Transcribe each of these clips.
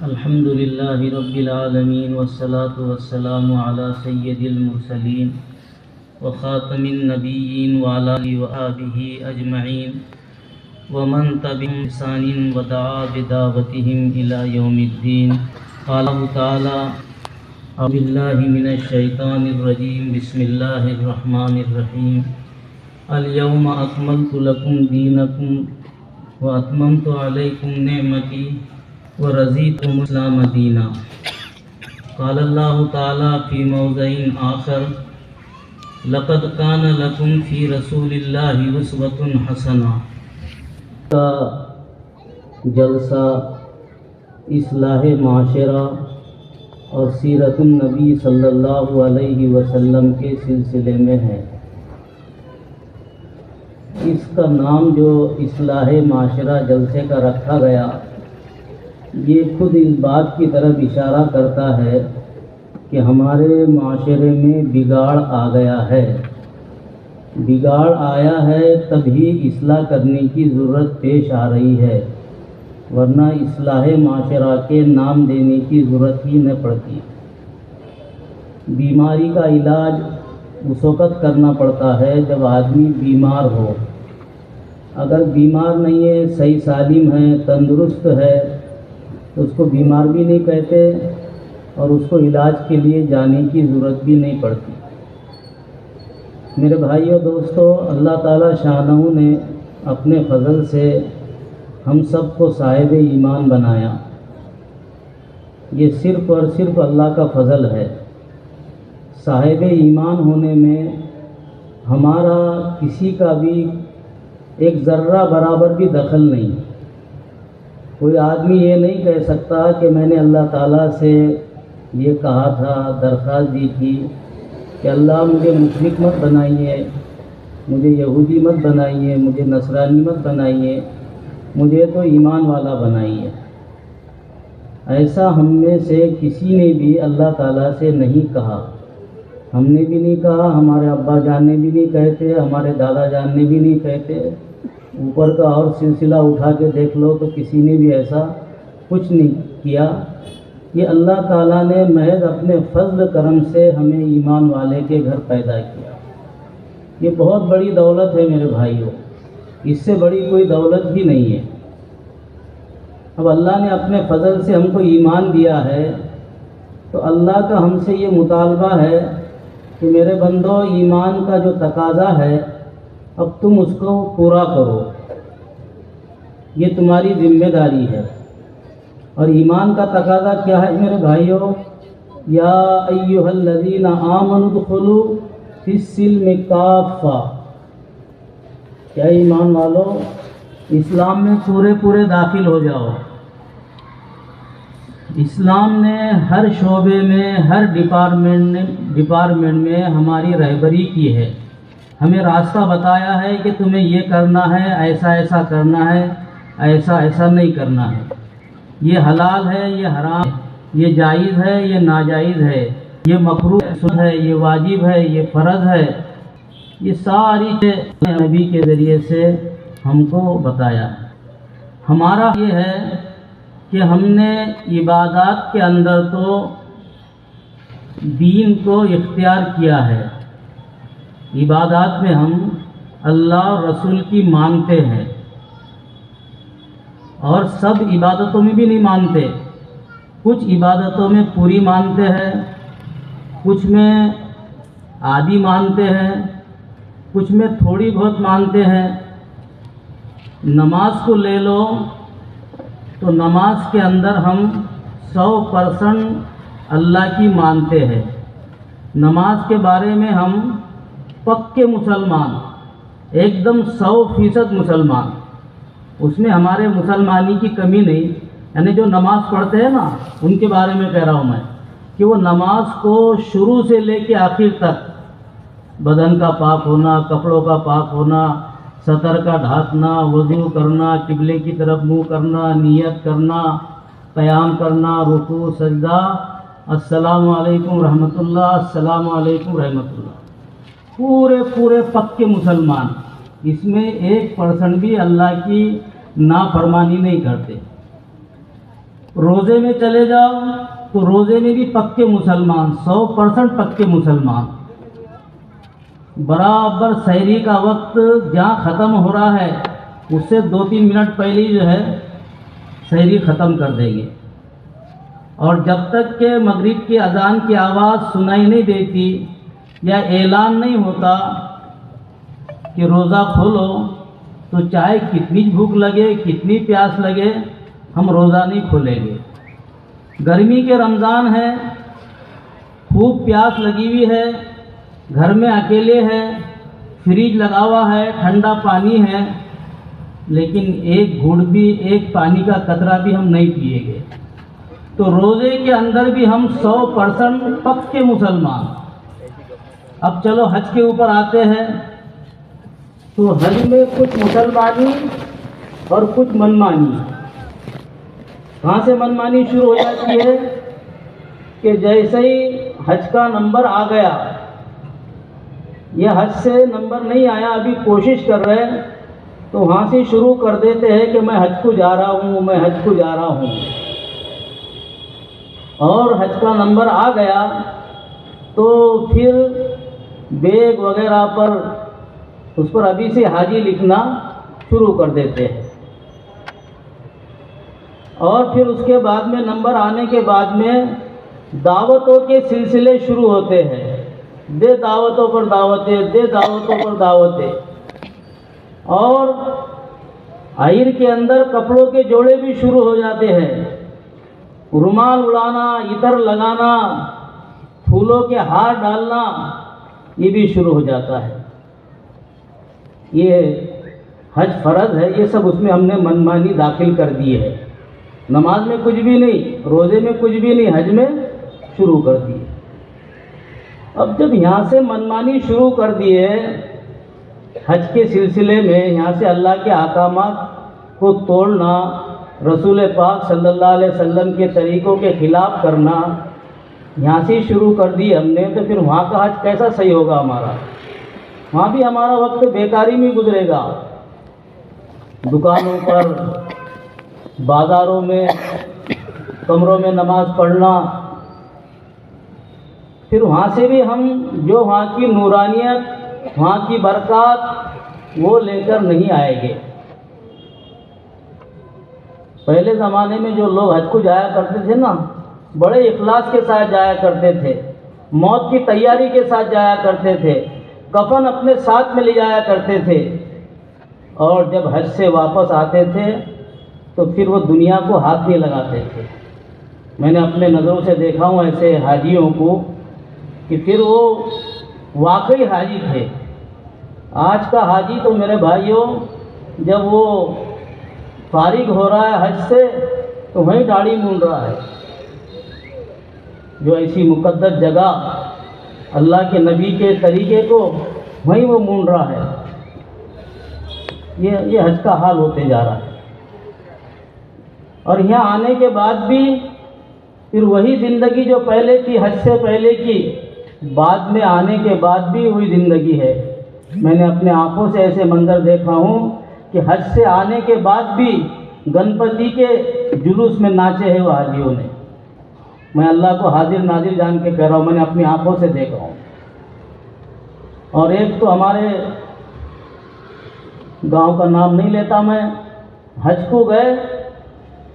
الحمد لله رب العالمين والصلاة والسلام على سيد المرسلين وخاتم النبيين وعلى آله وصحبه أجمعين ومن تبعهم بإحسان ودعا بدعوتهم إلى يوم الدين. قال الله تعالى: أعوذ بالله من الشيطان الرجيم. بسم الله الرحمن الرحيم. اليوم أكملت لكم دينكم وأتممت عليكم نعمتي ورضيتكم الإسلام دينا. قال الله تعالى في موضع آخر: لقد كان لكم في رسول الله أسوة حسنة. کا جلسہ اصلاح معاشرہ اور سیرت النبی صلی اللہ علیہ وسلم کے سلسلے میں ہے. اس کا نام جو اصلاح معاشرہ جلسے کا رکھا گیا، یہ خود اس بات کی طرف اشارہ کرتا ہے کہ ہمارے معاشرے میں بگاڑ آ گیا ہے. بگاڑ آیا ہے تبھی اصلاح کرنے کی ضرورت پیش آ رہی ہے، ورنہ اصلاح معاشرہ کے نام دینے کی ضرورت ہی نہ پڑتی. بیماری کا علاج اس وقت کرنا پڑتا ہے جب آدمی بیمار ہو. اگر بیمار نہیں ہے، صحیح سالم ہے، تندرست ہے، تو اس کو بیمار بھی نہیں کہتے اور اس کو علاج کے لیے جانے کی ضرورت بھی نہیں پڑتی. میرے بھائیو دوستو، اللہ تعالیٰ شانہ نے اپنے فضل سے ہم سب کو صاحب ایمان بنایا. یہ صرف اور صرف اللہ کا فضل ہے. صاحب ایمان ہونے میں ہمارا کسی کا بھی ایک ذرہ برابر بھی دخل نہیں. کوئی آدمی یہ نہیں کہہ سکتا کہ میں نے اللہ تعالیٰ سے یہ کہا تھا، درخواست دی تھی کہ اللہ مجھے مشرک مت بنائیے، مجھے یہودی مت بنائیے، مجھے نصرانی مت بنائیے، مجھے تو ایمان والا بنائیے. ایسا ہم میں سے کسی نے بھی اللہ تعالیٰ سے نہیں کہا. ہم نے بھی نہیں کہا، ہمارے ابا جان نے بھی نہیں کہتے، ہمارے دادا جان نے بھی نہیں کہتے. اوپر کا اور سلسلہ اٹھا کے دیکھ لو تو کسی نے بھی ایسا کچھ نہیں کیا. یہ اللہ تعالیٰ نے محض اپنے فضل کرم سے ہمیں ایمان والے کے گھر پیدا کیا. یہ بہت بڑی دولت ہے میرے بھائیوں، اس سے بڑی کوئی دولت بھی نہیں ہے. اب اللہ نے اپنے فضل سے ہم کو ایمان دیا ہے تو اللہ کا ہم سے یہ مطالبہ ہے کہ میرے بندو، ایمان کا جو تقاضا ہے اب تم اس کو پورا کرو. یہ تمہاری ذمہ داری ہے. اور ایمان کا تقاضا کیا ہے میرے بھائیو؟ یا ایھا الذین آمنوا ادخلوا فی السلم کافہ. کیا ایمان والو، اسلام میں پورے داخل ہو جاؤ. اسلام نے ہر شعبے میں، ہر ڈپارٹمنٹ میں ہماری رہبری کی ہے. ہمیں راستہ بتایا ہے کہ تمہیں یہ کرنا ہے، ایسا ایسا کرنا ہے، ایسا ایسا نہیں کرنا ہے. یہ حلال ہے، یہ حرام ہے، یہ جائز ہے، یہ ناجائز ہے، یہ مکروہ ہے، یہ واجب ہے، یہ فرض ہے. یہ ساری چیزیں نبی کے ذریعے سے ہم کو بتایا ہے. ہمارا یہ ہے کہ ہم نے عبادات کے اندر تو دین کو اختیار کیا ہے. عبادات میں ہم اللہ اور رسول کی مانتے ہیں، اور سب عبادتوں میں بھی نہیں مانتے. کچھ عبادتوں میں پوری مانتے ہیں، کچھ میں آدھی مانتے ہیں، کچھ میں تھوڑی بہت مانتے ہیں. نماز کو لے لو تو نماز کے اندر ہم 100% اللہ کی مانتے ہیں. نماز کے بارے میں ہم پکے مسلمان، ایک دم 100% مسلمان. اس میں ہمارے مسلمانی کی کمی نہیں. یعنی جو نماز پڑھتے ہیں نا، ان کے بارے میں کہہ رہا ہوں میں کہ وہ نماز کو شروع سے لے کے آخر تک بدن کا پاک ہونا، کپڑوں کا پاک ہونا، سطر کا ڈھانکنا، وضو کرنا، قبلے کی طرف منہ کرنا، نیت کرنا، قیام کرنا، رکوع، سجدہ، السلام علیکم رحمۃ اللہ، السلام علیکم رحمۃ اللہ. پورے پکے مسلمان. اس میں 1% بھی اللہ کی نافرمانی نہیں کرتے. روزے میں چلے جاؤ تو روزے میں بھی پکے مسلمان، 100% پکے مسلمان، برابر سحری کا وقت جہاں ختم ہو رہا ہے اس سے 2-3 منٹ پہلے ہی جو ہے سحری ختم کر دیں گے، اور جب تک کہ مغرب کی اذان کی آواز سنائی نہیں دیتی یا اعلان نہیں ہوتا کہ روزہ کھولو، تو چاہے کتنی بھوک لگے کتنی پیاس لگے ہم روزہ نہیں کھولیں گے۔ گرمی کے رمضان ہے، خوب پیاس لگی ہوئی ہے، گھر میں اکیلے ہے، فریج لگا ہوا ہے، ٹھنڈا پانی ہے، لیکن ایک گھونٹ بھی، ایک پانی کا قطرہ بھی ہم نہیں پیئیں گے۔ تو روزے کے اندر بھی ہم 100% پکے مسلمان۔ اب چلو حج کے اوپر آتے ہیں، تو حج میں کچھ مسلمانی اور کچھ منمانی۔ کہاں سے منمانی شروع ہو جاتی ہے کہ جیسے ہی حج کا نمبر آ گیا، یہ حج سے نمبر نہیں آیا ابھی کوشش کر رہے ہیں، تو وہاں سے شروع کر دیتے ہیں کہ میں حج کو جا رہا ہوں، میں حج کو جا رہا ہوں، اور حج کا نمبر آ گیا تو پھر بیگ وغیرہ پر اس پر ابھی سے حاجی لکھنا شروع کر دیتے ہیں، اور پھر اس کے بعد میں نمبر آنے کے بعد میں دعوتوں کے سلسلے شروع ہوتے ہیں، دے دعوتوں پر دعوتیں، دے دعوتوں پر دعوتیں، اور آخر کے اندر کپڑوں کے جوڑے بھی شروع ہو جاتے ہیں، رومال اڑانا، عطر لگانا، پھولوں کے ہار ڈالنا، یہ بھی شروع ہو جاتا ہے۔ یہ حج فرض ہے، یہ سب اس میں ہم نے منمانی داخل کر دی ہے۔ نماز میں کچھ بھی نہیں، روزے میں کچھ بھی نہیں، حج میں شروع کر دی۔ اب جب یہاں سے منمانی شروع کر دیے حج کے سلسلے میں، یہاں سے اللہ کے احکامات کو توڑنا، رسول پاک صلی اللہ علیہ وسلم کے طریقوں کے خلاف کرنا یہاں سے شروع کر دی ہم نے، تو پھر وہاں کا حج کیسا صحیح ہوگا ہمارا؟ وہاں بھی ہمارا وقت بیکاری میں گزرے گا، دکانوں پر، بازاروں میں، کمروں میں نماز پڑھنا، پھر وہاں سے بھی ہم جو وہاں کی نورانیت، وہاں کی برکات وہ لے کر نہیں آئیں گے۔ پہلے زمانے میں جو لوگ حج کو جایا کرتے تھے نا، بڑے اخلاص کے ساتھ جایا کرتے تھے، موت کی تیاری کے ساتھ جایا کرتے تھے، کفن اپنے ساتھ میں لے جایا کرتے تھے، اور جب حج سے واپس آتے تھے تو پھر وہ دنیا کو ہاتھ نہیں لگاتے تھے۔ میں نے اپنے نظروں سے دیکھا ہوں ایسے حاجیوں کو کہ پھر وہ واقعی حاجی تھے۔ آج کا حاجی تو میرے بھائیوں جب وہ فارغ ہو رہا ہے حج سے تو وہیں داڑھی مونڈ رہا ہے، جو ایسی مقدس جگہ اللہ کے نبی کے طریقے کو وہیں وہ مونڈ رہا ہے۔ یہ حج کا حال ہوتے جا رہا ہے، اور یہاں آنے کے بعد بھی پھر وہی زندگی جو پہلے کی، حج سے پہلے کی، بعد میں آنے کے بعد بھی وہی زندگی ہے۔ میں نے اپنے آنکھوں سے ایسے منظر دیکھا ہوں کہ حج سے آنے کے بعد بھی گنپتی کے جلوس میں ناچے ہیں وہ حاجیوں نے۔ میں اللہ کو حاضر ناظر جان کے کہہ رہا ہوں، میں نے اپنی آنکھوں سے دیکھا ہوں۔ اور ایک تو ہمارے گاؤں کا نام نہیں لیتا میں، حج کو گئے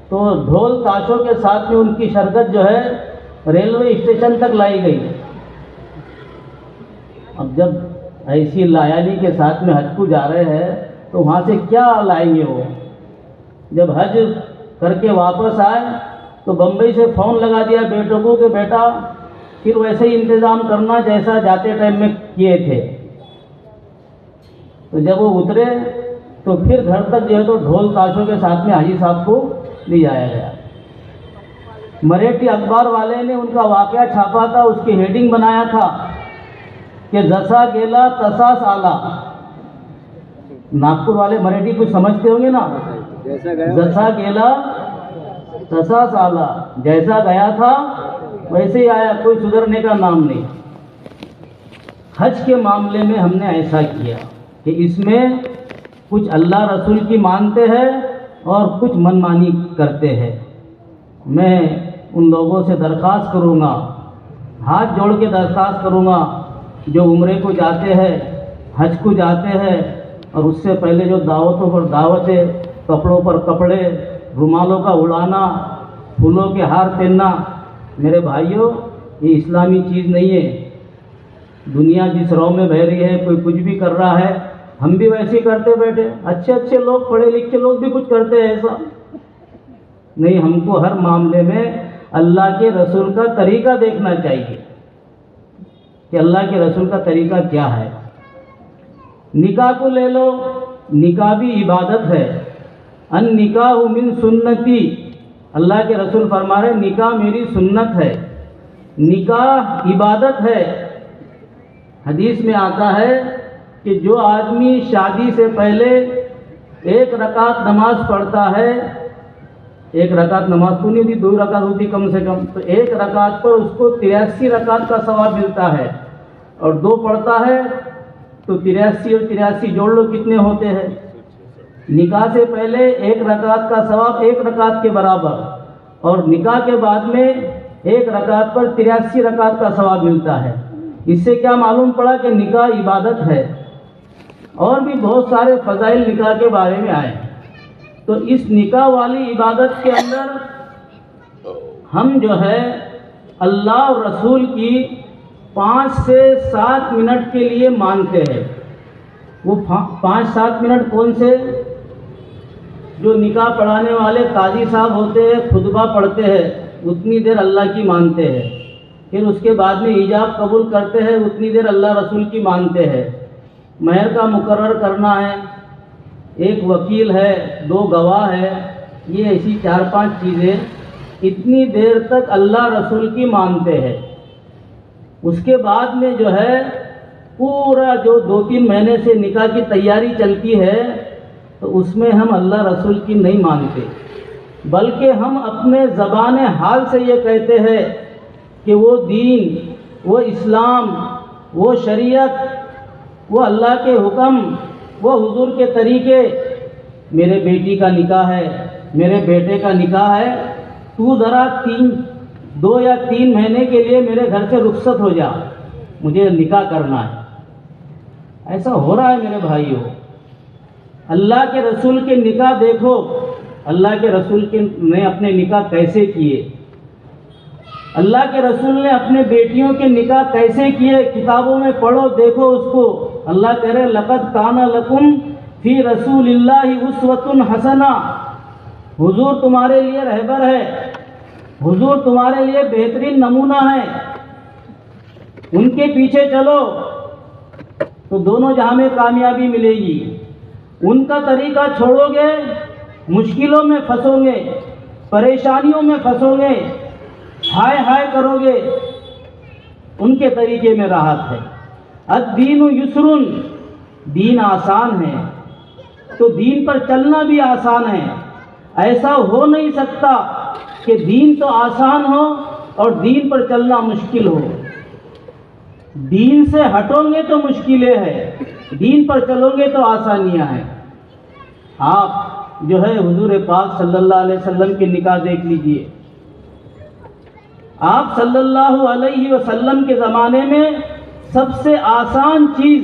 تو ڈھول تاشوں کے ساتھ میں ان کی شرکت جو ہے ریلوے اسٹیشن تک لائی گئی۔ اب جب ایسی لایانی کے ساتھ میں حج کو جا رہے ہیں تو وہاں سے کیا لائیں گے وہ؟ جب حج کر کے واپس آئے تو بمبئی سے فون لگا دیا بیٹوں کو کہ بیٹا پھر ویسے ہی انتظام کرنا جیسا جاتے ٹائم میں کیے تھے۔ تو جب وہ اترے تو پھر گھر تک جو ہے تو ڈھول تاشوں کے ساتھ میں حاجی صاحب کو لے جایا گیا۔ مراٹھی اخبار والے نے ان کا واقعہ چھاپا تھا، اس کی ہیڈنگ بنایا تھا کہ جسا گیلا تسا سالا۔ ناگپور والے مراٹھی کچھ سمجھتے ہوں گے نا، جسا گیلا تسا سالا، جیسا گیا تھا ویسے ہی آیا، کوئی سدھرنے کا نام نہیں۔ حج کے معاملے میں ہم نے ایسا کیا کہ اس میں کچھ اللہ رسول کی مانتے ہیں اور کچھ منمانی کرتے ہیں، میں ان لوگوں سے درخواست کروں گا، ہاتھ جوڑ کے درخواست کروں گا جو عمرے کو جاتے ہیں، حج کو جاتے ہیں، اور اس سے پہلے جو دعوتوں پر دعوتیں، کپڑوں پر کپڑے، رومالوں کا اڑانا، پھولوں کے ہار پہننا، میرے بھائیوں یہ اسلامی چیز نہیں ہے۔ دنیا جس رو میں بہہ رہی ہے، کوئی کچھ بھی کر رہا ہے، ہم بھی ویسے ہی کرتے بیٹھے۔ اچھے اچھے لوگ، پڑھے لکھے لوگ بھی کچھ کرتے ہیں ایسا نہیں۔ ہم کو ہر معاملے میں اللہ کے رسول کا طریقہ دیکھنا چاہیے کہ اللہ کے رسول کا طریقہ کیا ہے۔ نکاح کو لے لو، نکاح بھی عبادت ہے۔ النکاح من سنتی، اللہ کے رسول فرما رہے نکاح میری سنت ہے، نکاح عبادت ہے۔ حدیث میں آتا ہے کہ جو آدمی شادی سے پہلے 1 رکعت نماز پڑھتا ہے، 1 رکعت نماز تو نہیں ہوتی، 2 رکعت ہوتی کم سے کم، تو 1 رکعت پر اس کو 83 رکعت کا ثواب ملتا ہے، اور 2 پڑھتا ہے تو 83 اور 83 جوڑ لو کتنے ہوتے ہیں۔ نکاح سے پہلے 1 رکعت کا ثواب 1 رکعت کے برابر، اور نکاح کے بعد میں 1 رکعت پر 83 رکعت کا ثواب ملتا ہے۔ اس سے کیا معلوم پڑا کہ نکاح عبادت ہے، اور بھی بہت سارے فضائل نکاح کے بارے میں آئے۔ تو اس نکاح والی عبادت کے اندر ہم جو ہے اللہ اور رسول کی 5 سے 7 منٹ کے لیے مانتے ہیں۔ وہ 5-7 منٹ کون سے؟ جو نکاح پڑھانے والے قاضی صاحب ہوتے ہیں، خطبہ پڑھتے ہیں، اتنی دیر اللہ کی مانتے ہیں۔ پھر اس کے بعد میں ایجاب قبول کرتے ہیں، اتنی دیر اللہ رسول کی مانتے ہیں۔ مہر کا مقرر کرنا ہے، 1 وکیل ہے، 2 گواہ ہے، یہ ایسی 4-5 چیزیں، اتنی دیر تک اللہ رسول کی مانتے ہیں۔ اس کے بعد میں جو ہے پورا جو 2-3 مہینے سے نکاح کی تیاری چلتی ہے، تو اس میں ہم اللہ رسول کی نہیں مانتے، بلکہ ہم اپنے زبان حال سے یہ کہتے ہیں کہ وہ دین، وہ اسلام، وہ شریعت، وہ اللہ کے حکم، وہ حضور کے طریقے، میرے بیٹی کا نکاح ہے، میرے بیٹے کا نکاح ہے، تو ذرا 2 یا 3 مہینے کے لیے میرے گھر سے رخصت ہو جا، مجھے نکاح کرنا ہے۔ ایسا ہو رہا ہے میرے بھائیوں۔ اللہ کے رسول کے نکاح دیکھو، اللہ کے رسول نے اپنے نکاح کیسے کیے، اللہ کے رسول نے اپنے بیٹیوں کے نکاح کیسے کیے، کتابوں میں پڑھو، دیکھو اس کو۔ اللہ کہہ رہے لقد کان لکم فی رسول اللہ اسوۃ حسنہ، حضور تمہارے لیے رہبر ہے، حضور تمہارے لیے بہترین نمونہ ہے، ان کے پیچھے چلو تو دونوں جہاں میں کامیابی ملے گی۔ ان کا طریقہ چھوڑو گے، مشکلوں میں پھنسو گے، پریشانیوں میں پھنسو گے، ہائے ہائے کرو گے۔ ان کے طریقے میں راحت ہے۔ الدین یسر، دین آسان ہے، تو دین پر چلنا بھی آسان ہے۔ ایسا ہو نہیں سکتا کہ دین تو آسان ہو اور دین پر چلنا مشکل ہو۔ دین سے ہٹو گے تو مشکلیں ہیں، دین پر چلو گے تو آسانیاں ہیں۔ آپ جو ہے حضور پاک صلی اللہ علیہ وسلم کی نکاح دیکھ لیجئے۔ آپ صلی اللہ علیہ وسلم کے زمانے میں سب سے آسان چیز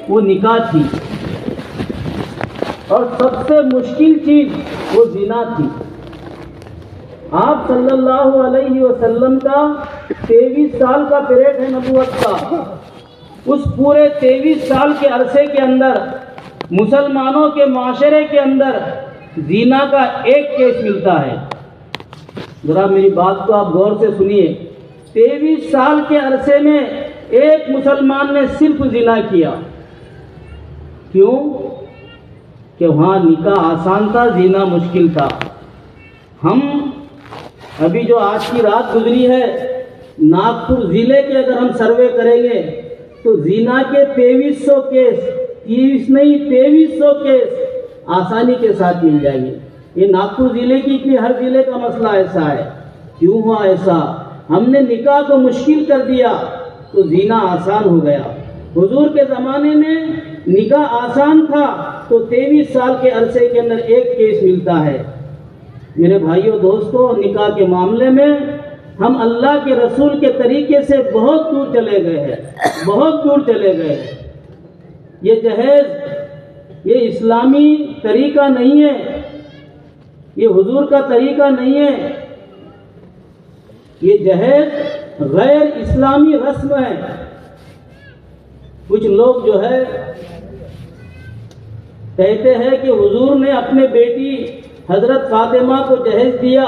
وہ نکاح تھی، اور سب سے مشکل چیز وہ زنا تھی۔ آپ صلی اللہ علیہ وسلم کا 23 سال کا پیریڈ ہے نبوت کا۔ اس پورے 23 سال کے عرصے کے اندر مسلمانوں کے معاشرے کے اندر زنا کا 1 کیس ملتا ہے۔ ذرا میری بات کو آپ غور سے سنیے۔ 23 سال کے عرصے میں 1 مسلمان نے صرف زنا کیا۔ کیوں؟ کہ وہاں نکاح آسان تھا، زنا مشکل تھا۔ ہم ابھی جو آج کی رات گزری ہے، ناگپور ضلع کے اگر ہم سروے کریں گے تو زنا کے 2300 کیس، 30 نہیں 2300 کیس آسانی کے ساتھ مل جائیں گے۔ یہ ناگپور ضلع کی کہ ہر ضلع کا مسئلہ ایسا ہے۔ کیوں ہوا ایسا؟ ہم نے نکاح کو مشکل کر دیا تو زنا آسان ہو گیا۔ حضور کے زمانے میں نکاح آسان تھا تو 23 سال کے عرصے کے اندر 1 کیس ملتا ہے۔ میرے بھائیوں دوستوں، نکاح کے معاملے میں ہم اللہ کے رسول کے طریقے سے بہت دور چلے گئے ہیں، بہت دور چلے گئے ہیں۔ یہ جہیز یہ اسلامی طریقہ نہیں ہے، یہ حضور کا طریقہ نہیں ہے، یہ جہیز غیر اسلامی رسم ہے۔ کچھ لوگ جو ہے کہتے ہیں کہ حضور نے اپنے بیٹی حضرت فاطمہ کو جہیز دیا۔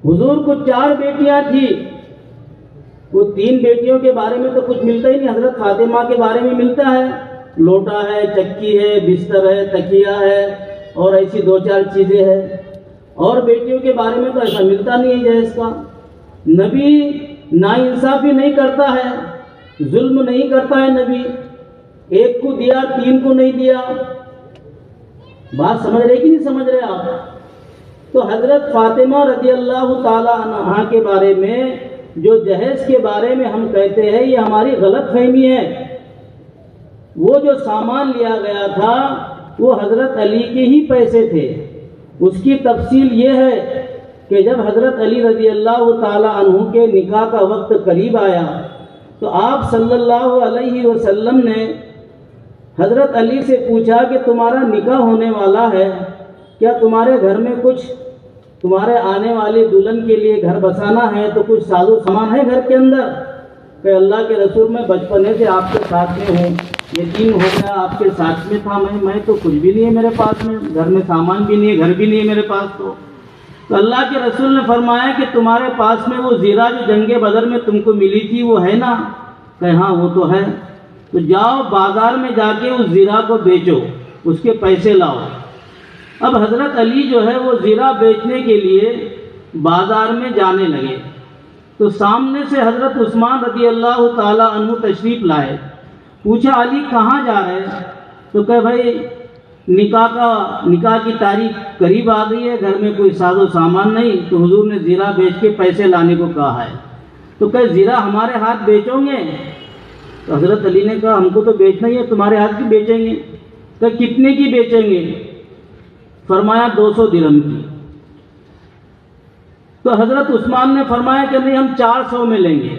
حضور کو 4 بیٹیاں تھیں، وہ 3 بیٹیوں کے بارے میں تو کچھ ملتا ہی نہیں، حضرت فاطمہ کے بارے میں ملتا ہے، لوٹا ہے، چکی ہے، بستر ہے، تکیہ ہے اور ایسی 2-4 چیزیں ہیں، اور بیٹیوں کے بارے میں تو ایسا ملتا نہیں ہے جہیز کا۔ نبی ناانصافی نہیں کرتا ہے، ظلم نہیں کرتا ہے نبی، 1 کو دیا 3 کو نہیں دیا۔ بات سمجھ رہے کہ نہیں سمجھ رہے آپ؟ تو حضرت فاطمہ رضی اللہ تعالی عنہا کے بارے میں جو جہیز کے بارے میں ہم کہتے ہیں، یہ ہماری غلط فہمی ہے۔ وہ جو سامان لیا گیا تھا وہ حضرت علی کے ہی پیسے تھے۔ اس کی تفصیل یہ ہے کہ جب حضرت علی رضی اللہ تعالی عنہ کے نکاح کا وقت قریب آیا تو آپ صلی اللہ علیہ وسلم نے حضرت علی سے پوچھا کہ تمہارا نکاح ہونے والا ہے، کیا تمہارے گھر میں کچھ تمہارے آنے والی دلہن کے لیے گھر بسانا ہے تو کچھ ساز و سامان ہے گھر کے اندر؟ کہ اللہ کے رسول میں بچپنے سے آپ کے ساتھ میں ہوں، یقین ہو گیا آپ کے ساتھ میں تھا، میں تو کچھ بھی نہیں ہے میرے پاس میں، گھر میں سامان بھی نہیں ہے، گھر بھی نہیں ہے میرے پاس۔ تو اللہ کے رسول نے فرمایا کہ تمہارے پاس میں وہ زیرہ جو جنگ بدر میں تم کو ملی تھی وہ ہے نا؟ کہ ہاں وہ تو ہے۔ تو جاؤ بازار میں جا کے اس زیرہ کو بیچو، اس کے پیسے لاؤ۔ اب حضرت علی جو ہے وہ زیرہ بیچنے کے لیے بازار میں جانے لگے تو سامنے سے حضرت عثمان رضی اللہ تعالی عنہ تشریف لائے۔ پوچھا علی کہاں جا رہے؟ تو کہ بھائی نکاح کی تاریخ قریب آ گئی ہے، گھر میں کوئی ساز و سامان نہیں، تو حضور نے زیرہ بیچ کے پیسے لانے کو کہا ہے، تو کہ زیرہ ہمارے ہاتھ بیچو گے؟ تو حضرت علی نے کہا ہم کو تو بیچنا ہی ہے، تمہارے ہاتھ کی بیچیں گے۔ کہ کتنے کی بیچیں گے؟ فرمایا 200 درہم کی۔ تو حضرت عثمان نے فرمایا کہ نہیں ہم 400 میں لیں گے۔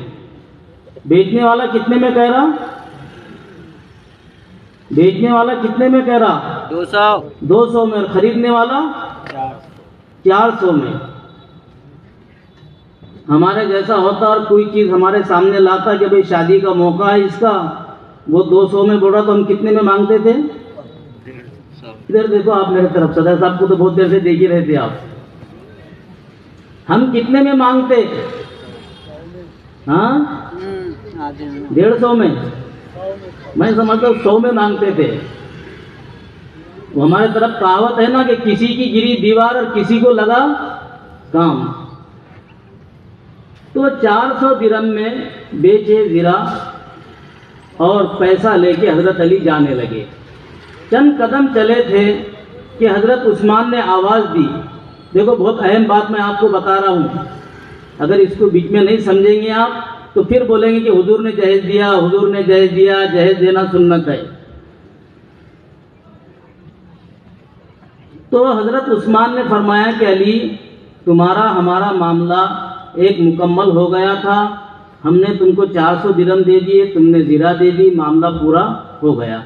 بیچنے والا کتنے میں کہہ رہا؟ بیچنے والا کتنے میں کہہ رہا؟ 200 میں، اور خریدنے والا 400 میں۔ ہمارے جیسا ہوتا اور کوئی چیز ہمارے سامنے لاتا کہ بھئی شادی کا موقع ہے اس کا، وہ 200 میں بول رہا تو ہم کتنے میں مانگتے تھے؟ ادھر دیکھو آپ میرے طرف، صدر صاحب کو تو بہت دیر سے دیکھ ہی رہے تھے آپ۔ ہم کتنے میں مانگتے؟ ہاں 150 میں، میں سمجھتا ہوں 100 میں مانگتے تھے۔ وہ ہمارے طرف کہاوت ہے نا کہ کسی کی گری دیوار اور کسی کو لگا کام۔ تو 400 درہم میں بیچے زیرہ اور پیسہ لے کے حضرت علی جانے لگے۔ چند قدم چلے تھے کہ حضرت عثمان نے آواز دی۔ دیکھو بہت اہم بات میں آپ کو بتا رہا ہوں، اگر اس کو بیچ میں نہیں سمجھیں گے آپ تو پھر بولیں گے کہ حضور نے جہیز دیا، حضور نے جہیز دیا، جہیز دینا سنت ہے۔ تو حضرت عثمان نے فرمایا کہ علی تمہارا ہمارا معاملہ ایک مکمل ہو گیا تھا، ہم نے تم کو 400 درہم دے دیے، تم نے زیرہ دے دی، معاملہ پورا ہو گیا۔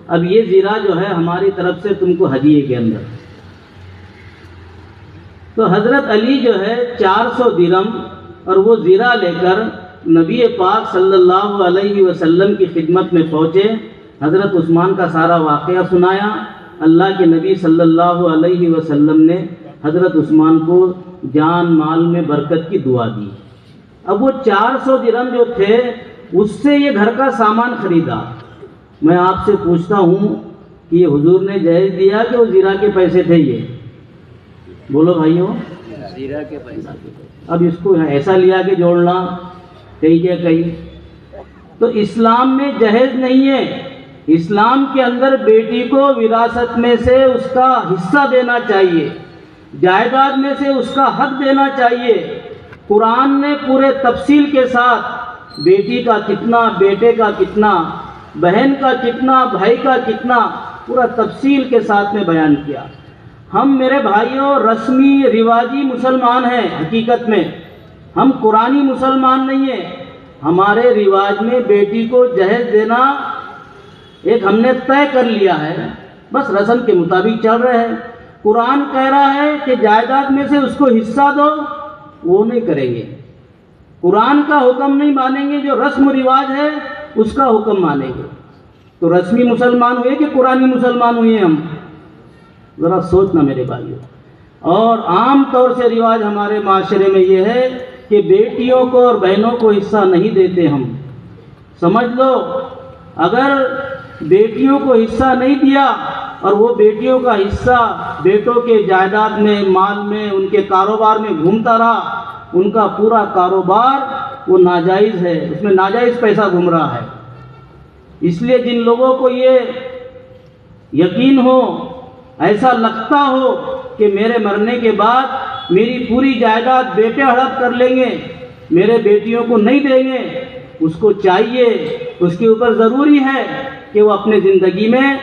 اب یہ زیرہ جو ہے ہماری طرف سے تم کو ہدیے کے اندر۔ تو حضرت علی جو ہے 400 درہم اور وہ زیرہ لے کر نبی پاک صلی اللہ علیہ وسلم کی خدمت میں پہنچے۔ حضرت عثمان کا سارا واقعہ سنایا۔ اللہ کے نبی صلی اللہ علیہ وسلم نے حضرت عثمان کو جان مال میں برکت کی دعا دی۔ اب وہ 400 درہم جو تھے اس سے یہ گھر کا سامان خریدا۔ میں آپ سے پوچھتا ہوں کہ یہ حضور نے جہیز دیا کہ وہ زیرہ کے پیسے تھے؟ یہ بولو بھائیو، زیرہ کے پیسے۔ اب اس کو ایسا لیا کہ جوڑنا کہیں کیا کہیں۔ تو اسلام میں جہیز نہیں ہے۔ اسلام کے اندر بیٹی کو وراثت میں سے اس کا حصہ دینا چاہیے، جائیداد میں سے اس کا حق دینا چاہیے۔ قرآن نے پورے تفصیل کے ساتھ بیٹی کا کتنا، بیٹے کا کتنا، بہن کا کتنا، بھائی کا کتنا، پورا تفصیل کے ساتھ میں بیان کیا۔ ہم میرے بھائیوں رسمی رواجی مسلمان ہیں، حقیقت میں ہم قرآنی مسلمان نہیں ہیں۔ ہمارے رواج میں بیٹی کو جہیز دینا ایک ہم نے طے کر لیا ہے، بس رسم کے مطابق چل رہے ہیں۔ قرآن کہہ رہا ہے کہ جائیداد میں سے اس کو حصہ دو، وہ نہیں کریں گے۔ قرآن کا حکم نہیں مانیں گے، جو رسم و رواج ہے اس کا حکم مانیں گے۔ تو رسمی مسلمان ہوئے کہ قرآنی مسلمان ہوئے ہم؟ ذرا سوچنا میرے بھائیوں۔ اور عام طور سے رواج ہمارے معاشرے میں یہ ہے کہ بیٹیوں کو اور بہنوں کو حصہ نہیں دیتے ہم۔ سمجھ لو، اگر بیٹیوں کو حصہ نہیں دیا اور وہ بیٹیوں کا حصہ بیٹوں کے جائیداد میں، مال میں، ان کے کاروبار میں گھومتا رہا، ان کا پورا کاروبار وہ ناجائز ہے، اس میں ناجائز پیسہ گھوم رہا ہے۔ اس لیے جن لوگوں کو یہ یقین ہو، ایسا لگتا ہو کہ میرے مرنے کے بعد میری پوری جائیداد بیٹے ہڑپ کر لیں گے، میرے بیٹیوں کو نہیں دیں گے، اس کو چاہیے، اس کے اوپر ضروری ہے کہ وہ اپنے زندگی میں